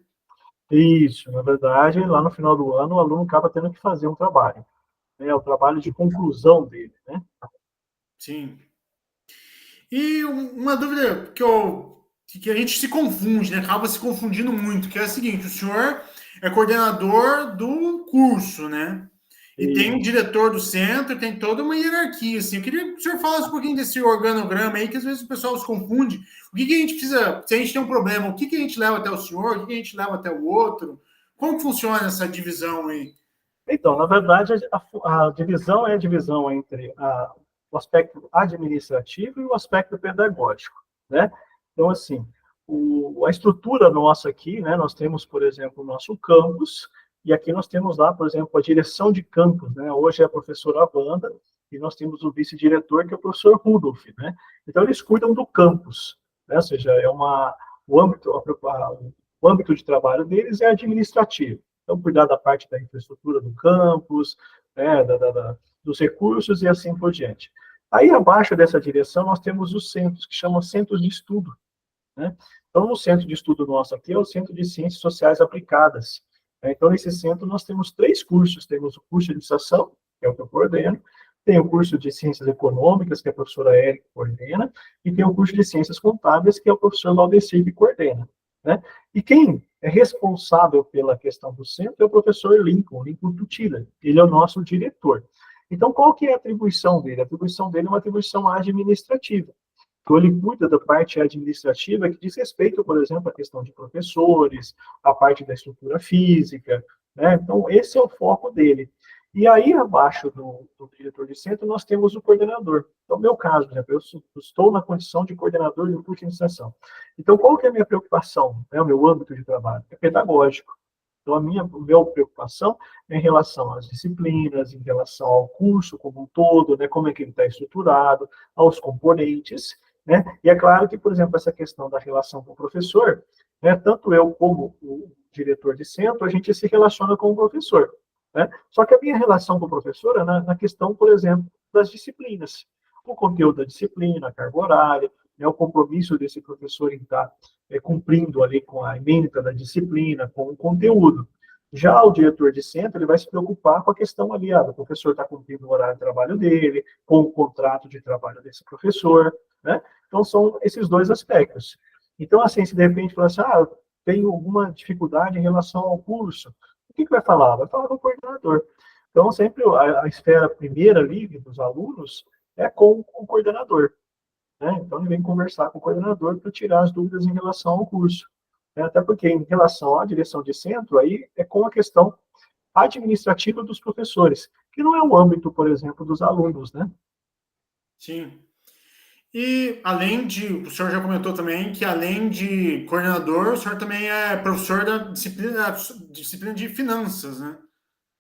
Isso, na verdade, lá no final do ano, o aluno acaba tendo que fazer um trabalho. Né? O trabalho de conclusão dele, né? Sim. E uma dúvida que a gente se confunde, né? Acaba se confundindo muito, que é a seguinte: o senhor é coordenador do curso, né? E tem um Isso. diretor do centro, tem toda uma hierarquia, assim. Eu queria que o senhor falasse um pouquinho desse organograma aí, que às vezes o pessoal se confunde. O que a gente precisa, se a gente tem um problema, o que a gente leva até o senhor, o que a gente leva até o outro? Como que funciona essa divisão aí? Então, na verdade, a divisão é a divisão entre o aspecto administrativo e o aspecto pedagógico, né? Então, assim, a estrutura nossa aqui, né? Nós temos, por exemplo, o nosso campus, e aqui nós temos lá, por exemplo, a direção de campus, né? Hoje é a professora Wanda, e nós temos o vice-diretor, que é o professor Rudolf, né? Então, eles cuidam do campus, né? Ou seja, o âmbito de trabalho deles é administrativo. Então, cuidar da parte da infraestrutura do campus, né, dos recursos e assim por diante. Aí, abaixo dessa direção, nós temos os centros, que chamam centros de estudo. Né? Então, no centro de estudo nosso aqui é o Centro de Ciências Sociais Aplicadas. Então, nesse centro, nós temos 3 cursos. Temos o curso de administração, que é o que eu coordeno, tem o curso de Ciências Econômicas, que a professora Érica coordena, e tem o curso de Ciências Contábeis, que é o professor Laudecir que coordena. Né? E quem é responsável pela questão do centro é o professor Lincoln Tutila. Ele é o nosso diretor. Então, qual que é a atribuição dele? A atribuição dele é uma atribuição administrativa. Então, ele cuida da parte administrativa que diz respeito, por exemplo, à questão de professores, a parte da estrutura física, né? Então, esse é o foco dele. E aí, abaixo do diretor de centro, nós temos o coordenador. Então, no meu caso, por exemplo, eu estou na condição de coordenador de um curso de iniciação. Então, qual que é a minha preocupação, né, o meu âmbito de trabalho? É pedagógico. Então, a minha preocupação é em relação às disciplinas, em relação ao curso como um todo, né, como é que ele está estruturado, aos componentes, né? E é claro que, por exemplo, essa questão da relação com o professor, né, tanto eu como o diretor de centro, a gente se relaciona com o professor. Né? Só que a minha relação com o professor é na questão, por exemplo, das disciplinas. O conteúdo da disciplina, a carga horária, né, o compromisso desse professor em estar cumprindo ali com a ementa da disciplina, com o conteúdo. Já o diretor de centro, ele vai se preocupar com a questão ali, do professor está cumprindo o horário de trabalho dele, com o contrato de trabalho desse professor, né? Então, são esses 2 aspectos. Então, assim, se de repente falar assim, eu tenho alguma dificuldade em relação ao curso, o que vai falar? Vai falar com o coordenador. Então, sempre a esfera primeira ali dos alunos é com o coordenador, né? Então, ele vem conversar com o coordenador para tirar as dúvidas em relação ao curso, né? Até porque, em relação à direção de centro, aí é com a questão administrativa dos professores, que não é o âmbito, por exemplo, dos alunos, né? Sim. E além de, o senhor já comentou também que além de coordenador, o senhor também é professor da disciplina de finanças, né?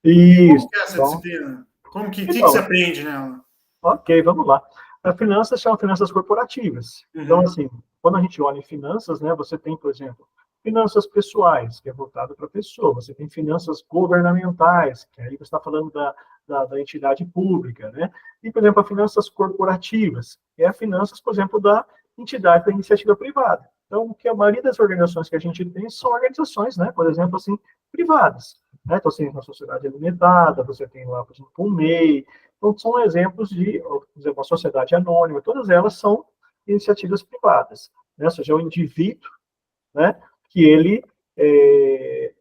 Como Isso. que é essa Então, disciplina? Como que se então, aprende nela? ok, vamos lá. As finanças são finanças corporativas. Então, Uhum. assim, quando a gente olha em finanças, né, você tem, por exemplo, finanças pessoais, que é voltado para a pessoa. Você tem finanças governamentais, que aí você está falando da entidade pública, né? E, por exemplo, as finanças corporativas, que é a finanças, por exemplo, da entidade da iniciativa privada. Então, o que a maioria das organizações que a gente tem são organizações, né, por exemplo, assim, privadas. Né? Então, assim, uma sociedade limitada, você tem lá, por exemplo, um MEI. Então, são exemplos de, por exemplo, a sociedade anônima, todas elas são iniciativas privadas, né? Ou seja, é o indivíduo, né, que ele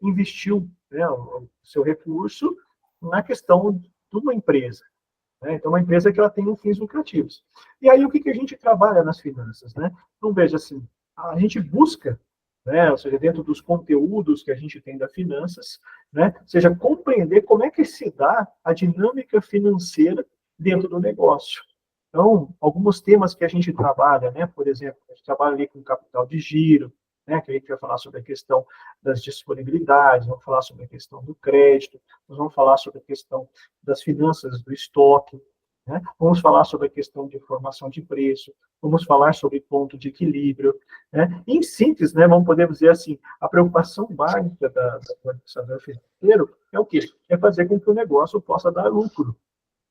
investiu, né, o seu recurso na questão de uma empresa. Né? Então, uma empresa que ela tem fins lucrativos. E aí, o que a gente trabalha nas finanças? Né? Então, veja assim, a gente busca, né, ou seja, dentro dos conteúdos que a gente tem da finanças, né, ou seja, compreender como é que se dá a dinâmica financeira dentro do negócio. Então, alguns temas que a gente trabalha, né, por exemplo, a gente trabalha ali com capital de giro, né, que a gente vai falar sobre a questão das disponibilidades, vamos falar sobre a questão do crédito, nós vamos falar sobre a questão das finanças do estoque, né? Vamos falar sobre a questão de formação de preço, vamos falar sobre ponto de equilíbrio, né? Em síntese, né, vamos poder dizer assim, a preocupação básica do administrador financeiro é o quê? É fazer com que o negócio possa dar lucro.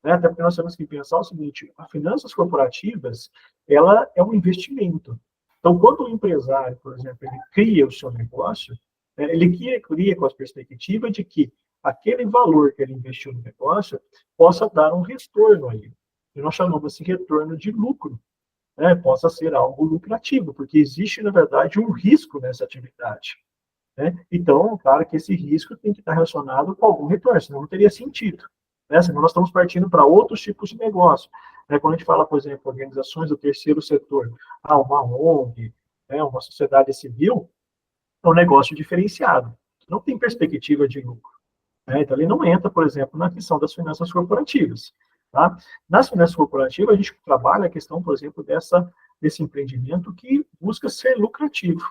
Né? Até porque nós temos que pensar o seguinte, as finanças corporativas, ela é um investimento. Então, quando o empresário, por exemplo, ele cria o seu negócio, né, ele cria com a perspectiva de que aquele valor que ele investiu no negócio possa dar um retorno a ele. E nós chamamos esse retorno de lucro, né? Possa ser algo lucrativo, porque existe, na verdade, um risco nessa atividade. Né? Então, claro que esse risco tem que estar relacionado com algum retorno, senão não teria sentido. Né? Senão nós estamos partindo para outros tipos de negócio. Né? Quando a gente fala, por exemplo, organizações do terceiro setor, uma ONG, né, uma sociedade civil, é um negócio diferenciado, não tem perspectiva de lucro. Né? Então, ele não entra, por exemplo, na questão das finanças corporativas. Tá? Nas finanças corporativas, a gente trabalha a questão, por exemplo, desse empreendimento que busca ser lucrativo.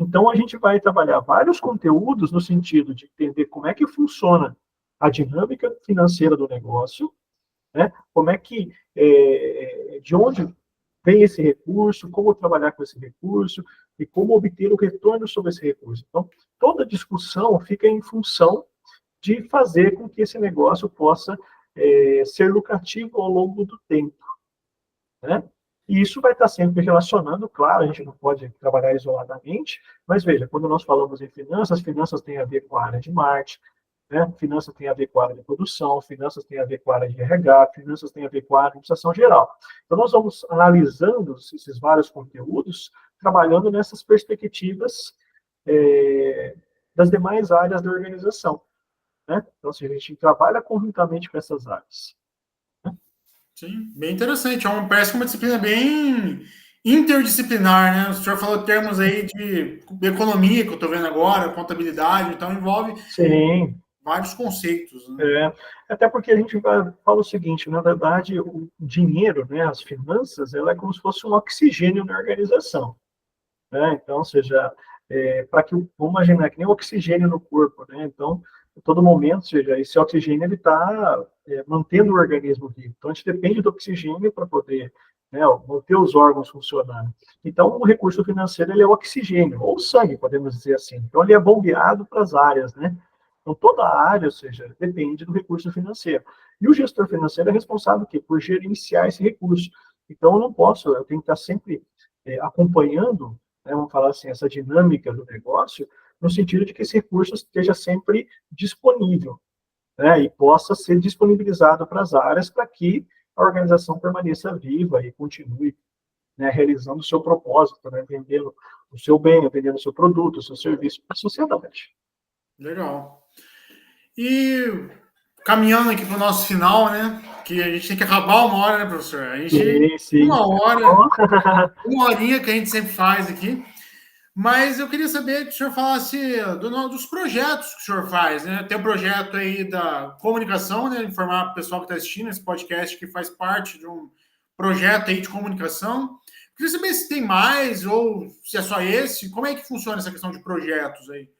Então, a gente vai trabalhar vários conteúdos no sentido de entender como é que funciona a dinâmica financeira do negócio, né? Como é que, de onde vem esse recurso, como trabalhar com esse recurso e como obter o retorno sobre esse recurso. Então, toda discussão fica em função de fazer com que esse negócio possa ser lucrativo ao longo do tempo. Né? E isso vai estar sempre relacionando, claro, a gente não pode trabalhar isoladamente, mas veja, quando nós falamos em finanças, finanças tem a ver com a área de marketing, né? Finanças tem a ver com a área de produção, finanças tem a ver com a área de RH, finanças tem a ver com a administração geral. Então, nós vamos analisando esses vários conteúdos, trabalhando nessas perspectivas das demais áreas da organização. Né? Então, assim, a gente trabalha conjuntamente com essas áreas. Sim, bem interessante. Parece que uma disciplina bem interdisciplinar, né? O senhor falou termos aí de economia, que eu estou vendo agora, contabilidade, então envolve Sim. vários conceitos. Né? Até porque a gente fala o seguinte, na verdade, o dinheiro, né, as finanças, ela é como se fosse um oxigênio na organização. Né? Então, ou seja, para que, vamos imaginar que nem o oxigênio no corpo, né? Então, a todo momento, ou seja, esse oxigênio ele está mantendo o organismo vivo. Então, a gente depende do oxigênio para poder, né, manter os órgãos funcionando. Então, o recurso financeiro ele é o oxigênio, ou sangue, podemos dizer assim. Então, ele é bombeado para as áreas, né? Então, toda a área, ou seja, depende do recurso financeiro. E o gestor financeiro é responsável por gerenciar esse recurso. Então, eu tenho que estar sempre acompanhando, né, vamos falar assim, essa dinâmica do negócio, no sentido de que esse recurso esteja sempre disponível, né, e possa ser disponibilizado para as áreas para que a organização permaneça viva e continue, né, realizando o seu propósito, né, vendendo o seu bem, vendendo o seu produto, o seu serviço para a sociedade. Legal. E caminhando aqui para o nosso final, né? Que a gente tem que acabar uma hora, né, professor? A gente, Sim. uma hora, uma horinha que a gente sempre faz aqui. Mas eu queria saber que o senhor falasse dos projetos que o senhor faz, né? Tem o projeto aí da comunicação, né? Informar o pessoal que está assistindo esse podcast que faz parte de um projeto aí de comunicação. Eu queria saber se tem mais ou se é só esse. Como é que funciona essa questão de projetos aí?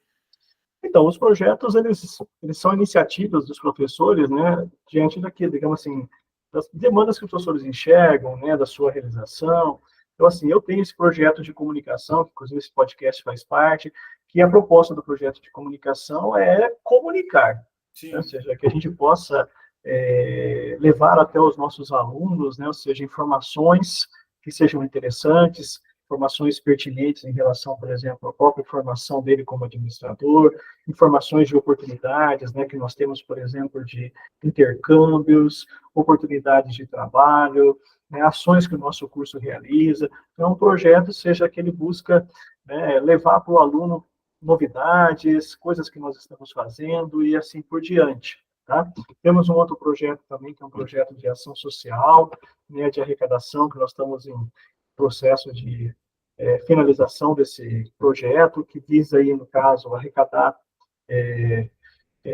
Então, os projetos, eles são iniciativas dos professores, né, diante daqui, digamos assim, das demandas que os professores enxergam, né, da sua realização. Então, assim, eu tenho esse projeto de comunicação, que inclusive esse podcast faz parte, que a proposta do projeto de comunicação é comunicar, né, ou seja, que a gente possa levar até os nossos alunos, né, ou seja, informações que sejam interessantes, informações pertinentes em relação, por exemplo, à própria formação dele como administrador, informações de oportunidades, né, que nós temos, por exemplo, de intercâmbios, oportunidades de trabalho, né, ações que o nosso curso realiza. Então, um projeto seja que ele busca, né, levar para o aluno novidades, coisas que nós estamos fazendo e assim por diante. Tá? Temos um outro projeto também, que é um projeto de ação social, né, de arrecadação, que nós estamos em processo de finalização desse projeto, que visa aí, no caso, arrecadar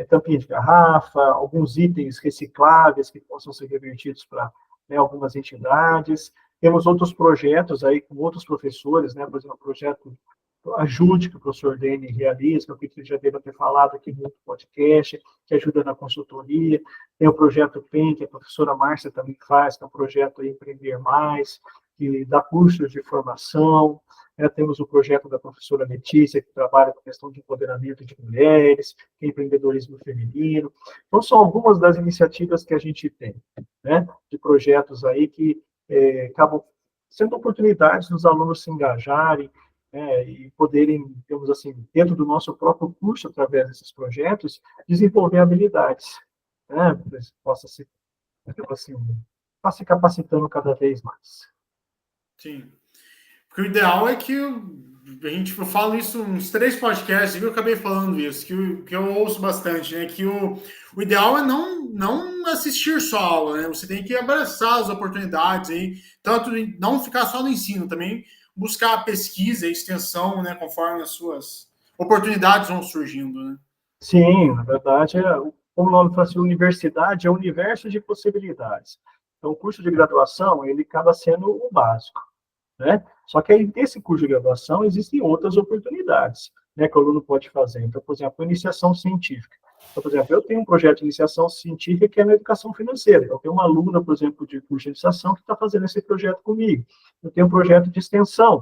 tampinha de garrafa, alguns itens recicláveis que possam ser revertidos para, né, algumas entidades. Temos outros projetos aí com outros professores, né, por exemplo, o projeto Ajude, que o professor Dene realiza, que eu acredito que já deva ter falado aqui no podcast, que ajuda na consultoria. Tem o projeto PEN, que a professora Márcia também faz, que é um projeto aí, Empreender Mais, que dá cursos de formação. Temos o projeto da professora Letícia, que trabalha com a questão de empoderamento de mulheres, empreendedorismo feminino. Então, são algumas das iniciativas que a gente tem, né, de projetos aí que acabam sendo oportunidades dos alunos se engajarem, e poderem, digamos assim, dentro do nosso próprio curso, através desses projetos, desenvolver habilidades, né, para que possa se, assim, se capacitando cada vez mais. Sim. Porque o ideal é que a gente, eu falo isso uns 3 podcasts, eu acabei falando isso, que eu ouço bastante, né? Que o ideal é não assistir só a aula, né? Você tem que abraçar as oportunidades aí, tanto não ficar só no ensino, também buscar a pesquisa e extensão, né? Conforme as suas oportunidades vão surgindo, né? Sim, na verdade, como o nome fala assim, universidade é um universo de possibilidades. Então, o curso de graduação, ele acaba sendo o básico, né? Só que aí, nesse curso de graduação, existem outras oportunidades, né, que o aluno pode fazer. Então, por exemplo, iniciação científica. Então, por exemplo, eu tenho um projeto de iniciação científica que é na educação financeira. Então, eu tenho uma aluna, por exemplo, de curso de iniciação que está fazendo esse projeto comigo. Eu tenho um projeto de extensão,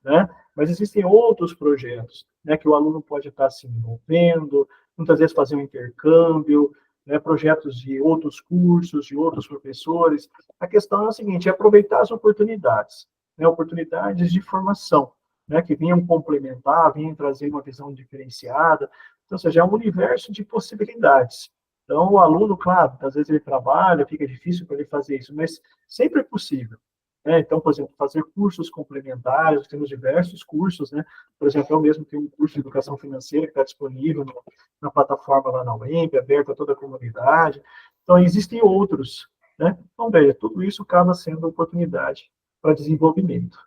né? Mas existem outros projetos, né, que o aluno pode estar se envolvendo, muitas vezes fazer um intercâmbio, né, projetos de outros cursos, de outros professores. A questão é a seguinte, é aproveitar as oportunidades, né, oportunidades de formação, né, que venham complementar, venham trazer uma visão diferenciada. Então, ou seja, é um universo de possibilidades. Então, o aluno, claro, às vezes ele trabalha, fica difícil para ele fazer isso, mas sempre é possível. Então, por exemplo, fazer cursos complementares, temos diversos cursos, né? Por exemplo, eu mesmo tenho um curso de educação financeira que está disponível na plataforma lá na UEMP, aberto a toda a comunidade. Então, existem outros, né? Então, veja, tudo isso acaba sendo oportunidade para desenvolvimento.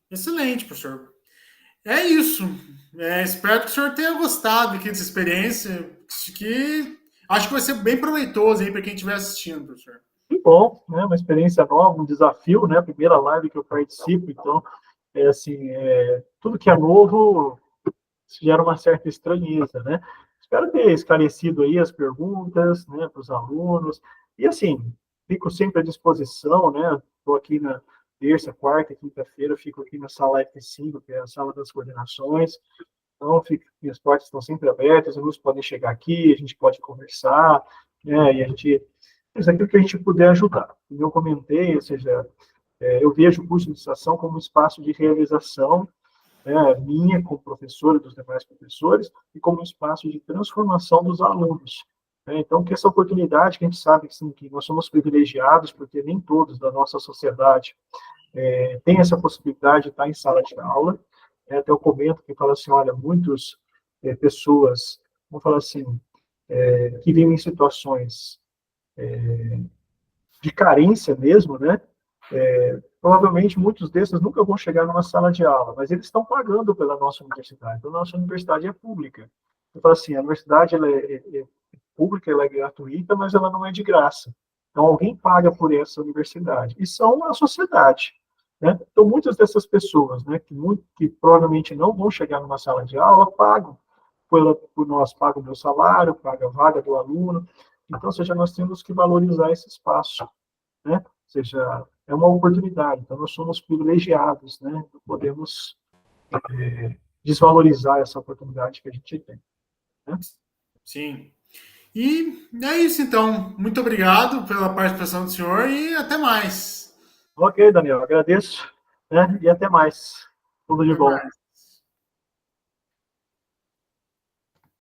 Excelente, professor. É isso. Espero que o senhor tenha gostado aqui dessa experiência, que acho que vai ser bem proveitoso aí para quem estiver assistindo, professor. Que bom, né? Uma experiência nova, um desafio, né? A primeira live que eu participo, então, assim, tudo que é novo gera uma certa estranheza, né? Espero ter esclarecido aí as perguntas, né, para os alunos. E, assim, fico sempre à disposição, né? Estou aqui na terça, quarta, quinta-feira, fico aqui na sala F5, que é a sala das coordenações. Então, minhas portas estão sempre abertas, os alunos podem chegar aqui, a gente pode conversar, né? E a gente faz aquilo que a gente puder ajudar. Como eu comentei, ou seja, eu vejo o curso de iniciação como um espaço de realização, né, minha como professor e dos demais professores, e como um espaço de transformação dos alunos. Então, que essa oportunidade, que a gente sabe que, sim, que nós somos privilegiados, porque nem todos da nossa sociedade têm essa possibilidade de estar em sala de aula. Até eu comento que fala assim, olha, muitas pessoas, vamos falar assim, que vivem em situações de carência mesmo, né? Provavelmente muitos desses nunca vão chegar numa sala de aula, mas eles estão pagando pela nossa universidade. Então, a nossa universidade é pública. Eu falo assim, a universidade ela é pública, ela é gratuita, mas ela não é de graça. Então, alguém paga por essa universidade. E são a sociedade. Né? Então, muitas dessas pessoas, né, que provavelmente não vão chegar numa sala de aula, pagam por nós, pagam o meu salário, pagam a vaga do aluno. Então, ou seja, nós temos que valorizar esse espaço, né? Ou seja, é uma oportunidade. Então, nós somos privilegiados, né? Não podemos desvalorizar essa oportunidade que a gente tem. Né? Sim. E é isso, então. Muito obrigado pela participação do senhor e até mais. Ok, Daniel, agradeço, né? E até mais. Tudo de Até bom. mais.